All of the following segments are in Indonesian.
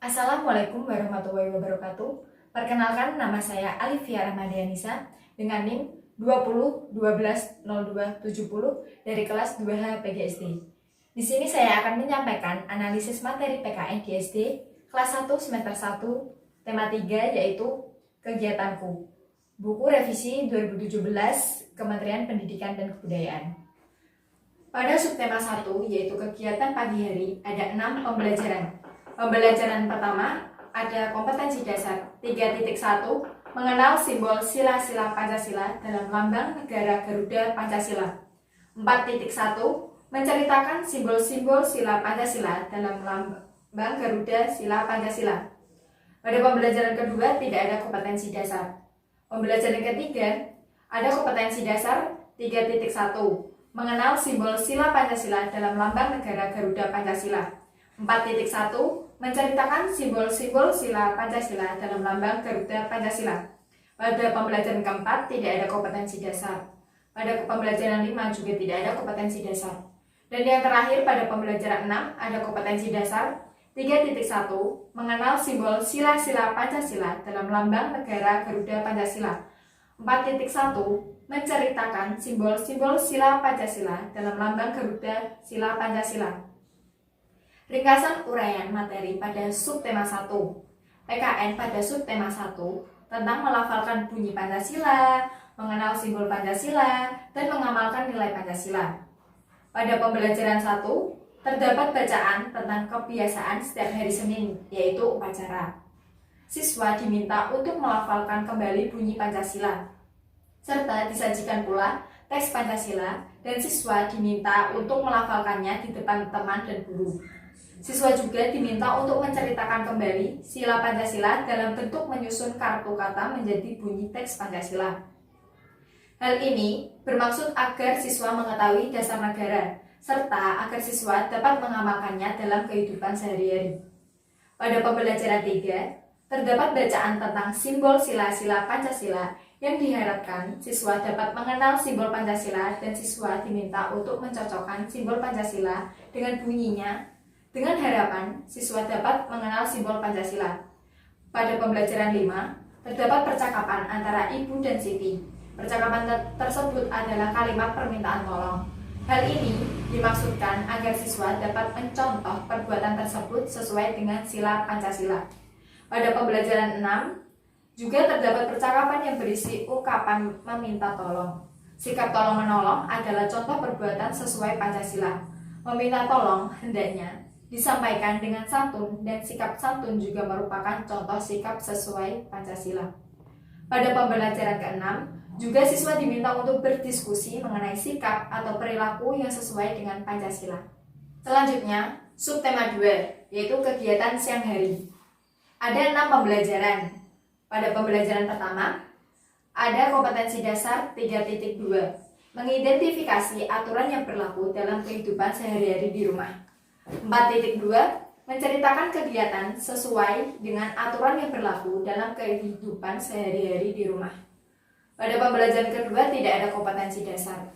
Assalamualaikum warahmatullahi wabarakatuh. Perkenalkan, nama saya Alivia Rahmadianisa dengan NIM 20120270 dari kelas 2H PGSD. Di sini saya akan menyampaikan analisis materi PKN di SD kelas 1 semester 1 tema 3 yaitu kegiatanku. Buku revisi 2017 Kementerian Pendidikan dan Kebudayaan. Pada subtema 1 yaitu kegiatan pagi hari ada 6 pembelajaran. Pembelajaran pertama ada kompetensi dasar 3.1 mengenal simbol sila-sila Pancasila dalam lambang negara Garuda Pancasila. 4.1 menceritakan simbol-simbol sila Pancasila dalam lambang Garuda Sila Pancasila. Pada pembelajaran kedua tidak ada kompetensi dasar. Pembelajaran ketiga ada kompetensi dasar 3.1 mengenal simbol sila Pancasila dalam lambang negara Garuda Pancasila. 4.1 menceritakan simbol-simbol sila Pancasila dalam lambang Garuda Pancasila. Pada pembelajaran keempat tidak ada kompetensi dasar. Pada pembelajaran 5 juga tidak ada kompetensi dasar. Dan yang terakhir pada pembelajaran 6 ada kompetensi dasar 3.1 mengenal simbol sila-sila Pancasila dalam lambang negara Garuda Pancasila. 4.1 menceritakan simbol-simbol sila Pancasila dalam lambang Garuda Sila Pancasila. Ringkasan uraian materi pada subtema 1. PKN pada subtema 1 tentang melafalkan bunyi Pancasila, mengenal simbol Pancasila, dan mengamalkan nilai Pancasila. Pada pembelajaran 1 terdapat bacaan tentang kebiasaan setiap hari Senin, yaitu upacara. Siswa diminta untuk melafalkan kembali bunyi Pancasila, serta disajikan pula teks Pancasila, dan siswa diminta untuk melafalkannya di depan teman dan guru. Siswa juga diminta untuk menceritakan kembali sila Pancasila dalam bentuk menyusun kartu kata menjadi bunyi teks Pancasila. Hal ini bermaksud agar siswa mengetahui dasar negara, serta agar siswa dapat mengamalkannya dalam kehidupan sehari-hari. Pada pembelajaran 3, terdapat bacaan tentang simbol sila-sila Pancasila yang diharapkan siswa dapat mengenal simbol Pancasila dan siswa diminta untuk mencocokkan simbol Pancasila dengan bunyinya dengan harapan siswa dapat mengenal simbol Pancasila. Pada pembelajaran 5, terdapat percakapan antara Ibu dan Siti. Percakapan tersebut adalah kalimat permintaan tolong. Hal ini dimaksudkan agar siswa dapat mencontoh perbuatan tersebut sesuai dengan sila Pancasila. Pada pembelajaran 6, juga terdapat percakapan yang berisi ungkapan meminta tolong. Sikap tolong-menolong adalah contoh perbuatan sesuai Pancasila. Meminta tolong hendaknya disampaikan dengan santun, dan sikap santun juga merupakan contoh sikap sesuai Pancasila. Pada pembelajaran ke-6, juga siswa diminta untuk berdiskusi mengenai sikap atau perilaku yang sesuai dengan Pancasila. Selanjutnya, subtema 2, yaitu kegiatan siang hari. Ada 6 pembelajaran. Pada pembelajaran pertama, ada kompetensi dasar 3.2, mengidentifikasi aturan yang berlaku dalam kehidupan sehari-hari di rumah. 4.2 menceritakan kegiatan sesuai dengan aturan yang berlaku dalam kehidupan sehari-hari di rumah. Pada pembelajaran kedua tidak ada kompetensi dasar.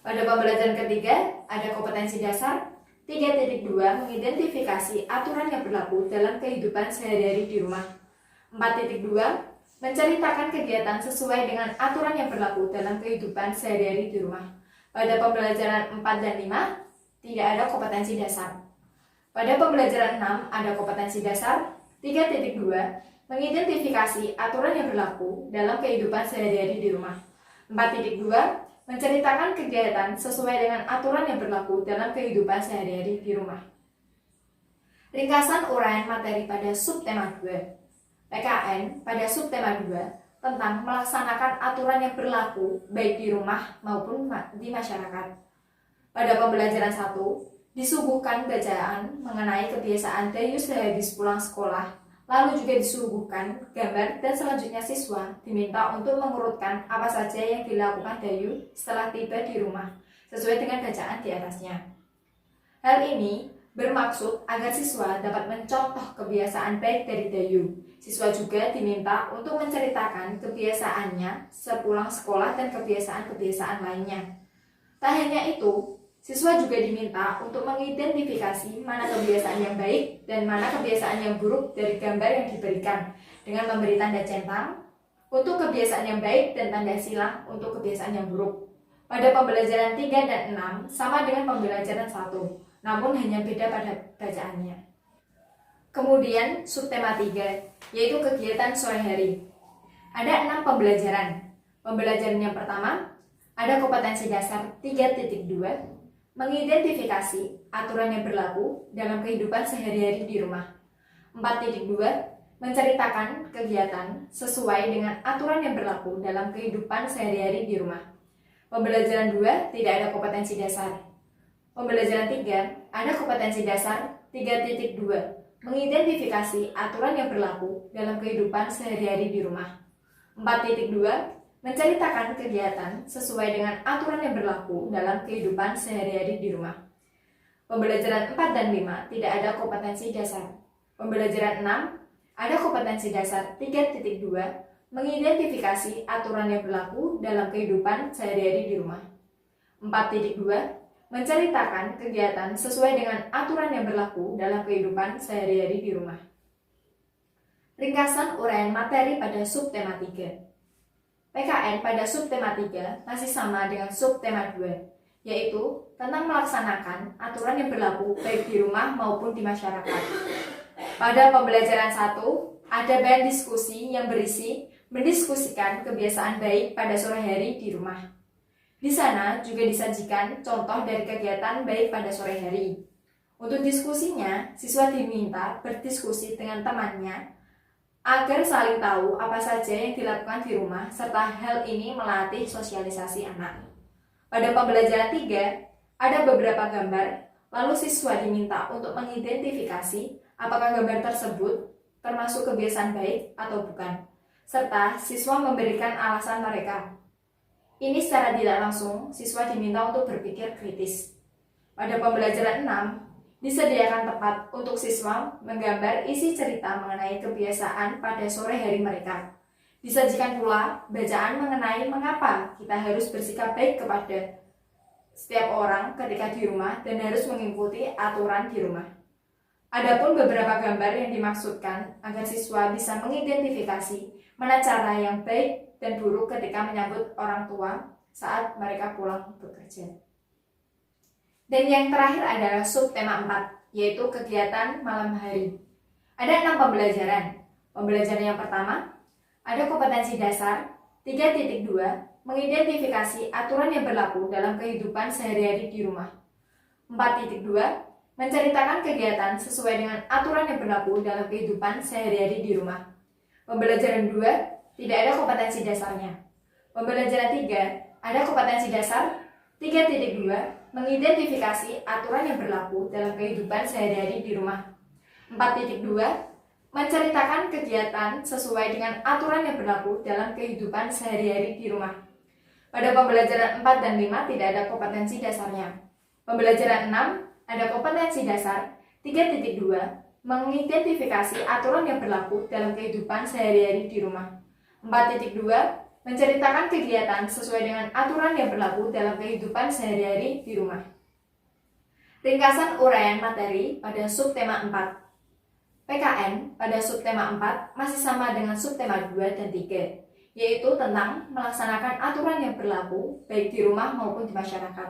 Pada pembelajaran ketiga ada kompetensi dasar 3.2 mengidentifikasi aturan yang berlaku dalam kehidupan sehari-hari di rumah. 4.2 menceritakan kegiatan sesuai dengan aturan yang berlaku dalam kehidupan sehari-hari di rumah. Pada pembelajaran 4 dan 5 tidak ada kompetensi dasar. Pada pembelajaran 6 ada kompetensi dasar 3.2 mengidentifikasi aturan yang berlaku dalam kehidupan sehari-hari di rumah. 4.2 menceritakan kegiatan sesuai dengan aturan yang berlaku dalam kehidupan sehari-hari di rumah. Ringkasan uraian materi pada subtema 2. PKN pada subtema 2 tentang melaksanakan aturan yang berlaku baik di rumah maupun di masyarakat. Pada pembelajaran 1, disuguhkan bacaan mengenai kebiasaan Dayu sehabis pulang sekolah, lalu juga disuguhkan gambar, dan selanjutnya siswa diminta untuk mengurutkan apa saja yang dilakukan Dayu setelah tiba di rumah, sesuai dengan bacaan di atasnya. Hal ini bermaksud agar siswa dapat mencontoh kebiasaan baik dari Dayu. Siswa juga diminta untuk menceritakan kebiasaannya sepulang sekolah dan kebiasaan-kebiasaan lainnya. Tak hanya itu, Siswa juga diminta untuk mengidentifikasi mana kebiasaan yang baik dan mana kebiasaan yang buruk dari gambar yang diberikan dengan memberi tanda centang untuk kebiasaan yang baik dan tanda silang untuk kebiasaan yang buruk. Pada pembelajaran 3 dan 6 sama dengan pembelajaran 1, namun hanya beda pada bacaannya. Kemudian subtema 3, yaitu kegiatan sore hari. Ada 6 pembelajaran. Pembelajaran yang pertama, ada kompetensi dasar 3.2, mengidentifikasi aturan yang berlaku dalam kehidupan sehari-hari di rumah. 4.2, menceritakan kegiatan sesuai dengan aturan yang berlaku dalam kehidupan sehari-hari di rumah. Pembelajaran 2 tidak ada kompetensi dasar. Pembelajaran 3 ada kompetensi dasar 3.2, mengidentifikasi aturan yang berlaku dalam kehidupan sehari-hari di rumah. 4.2 menceritakan kegiatan sesuai dengan aturan yang berlaku dalam kehidupan sehari-hari di rumah. Pembelajaran 4 dan 5 tidak ada kompetensi dasar. Pembelajaran 6 ada kompetensi dasar 3.2, mengidentifikasi aturan yang berlaku dalam kehidupan sehari-hari di rumah. 4.2 menceritakan kegiatan sesuai dengan aturan yang berlaku dalam kehidupan sehari-hari di rumah. Ringkasan uraian materi pada subtema 3. PKN pada subtema 3 masih sama dengan subtema 2, yaitu tentang melaksanakan aturan yang berlaku baik di rumah maupun di masyarakat. Pada pembelajaran 1, ada bahan diskusi yang berisi mendiskusikan kebiasaan baik pada sore hari di rumah. Di sana juga disajikan contoh dari kegiatan baik pada sore hari. Untuk diskusinya, siswa diminta berdiskusi dengan temannya agar saling tahu apa saja yang dilakukan di rumah, serta hal ini melatih sosialisasi anak. Pada pembelajaran 3, ada beberapa gambar, lalu siswa diminta untuk mengidentifikasi apakah gambar tersebut termasuk kebiasaan baik atau bukan, serta siswa memberikan alasan mereka. Ini secara tidak langsung, siswa diminta untuk berpikir kritis. Pada pembelajaran 6, disediakan tempat untuk siswa menggambar isi cerita mengenai kebiasaan pada sore hari mereka. Disajikan pula bacaan mengenai mengapa kita harus bersikap baik kepada setiap orang ketika di rumah dan harus mengikuti aturan di rumah. Adapun beberapa gambar yang dimaksudkan agar siswa bisa mengidentifikasi mana cara yang baik dan buruk ketika menyambut orang tua saat mereka pulang bekerja. Dan yang terakhir adalah subtema 4, yaitu kegiatan malam hari. Ada 6 pembelajaran. Pembelajaran yang pertama, ada kompetensi dasar 3.2, mengidentifikasi aturan yang berlaku dalam kehidupan sehari-hari di rumah. 4.2, menceritakan kegiatan sesuai dengan aturan yang berlaku dalam kehidupan sehari-hari di rumah. Pembelajaran 2, tidak ada kompetensi dasarnya. Pembelajaran 3, ada kompetensi dasar 3.2, mengidentifikasi aturan yang berlaku dalam kehidupan sehari-hari di rumah. 4.2, menceritakan kegiatan sesuai dengan aturan yang berlaku dalam kehidupan sehari-hari di rumah. Pada pembelajaran 4 dan 5 tidak ada kompetensi dasarnya. Pembelajaran 6 ada kompetensi dasar 3.2, mengidentifikasi aturan yang berlaku dalam kehidupan sehari-hari di rumah. 4.2, menceritakan kegiatan sesuai dengan aturan yang berlaku dalam kehidupan sehari-hari di rumah. Ringkasan uraian materi pada subtema 4. PKN pada subtema 4 masih sama dengan subtema 2 dan 3, yaitu tentang melaksanakan aturan yang berlaku baik di rumah maupun di masyarakat.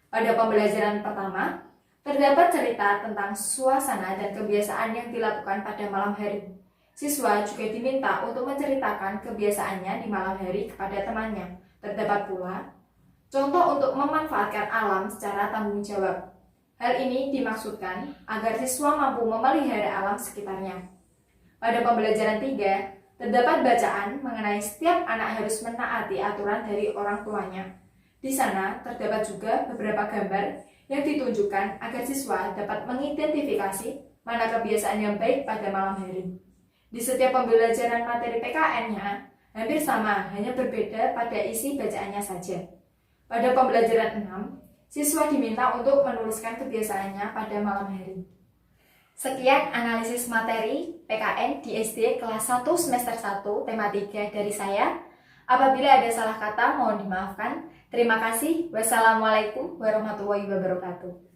Pada pembelajaran pertama, terdapat cerita tentang suasana dan kebiasaan yang dilakukan pada malam hari. Siswa juga diminta untuk menceritakan kebiasaannya di malam hari kepada temannya. Terdapat pula contoh untuk memanfaatkan alam secara tanggung jawab. Hal ini dimaksudkan agar siswa mampu memelihara alam sekitarnya. Pada pembelajaran 3, terdapat bacaan mengenai setiap anak harus menaati aturan dari orang tuanya. Di sana terdapat juga beberapa gambar yang ditunjukkan agar siswa dapat mengidentifikasi mana kebiasaan yang baik pada malam hari. Di setiap pembelajaran materi PKN-nya hampir sama, hanya berbeda pada isi bacaannya saja. Pada pembelajaran 6, siswa diminta untuk menuliskan kebiasaannya pada malam hari. Sekian analisis materi PKN di SD kelas 1 semester 1 tema 3 dari saya. Apabila ada salah kata mohon dimaafkan. Terima kasih. Wassalamualaikum warahmatullahi wabarakatuh.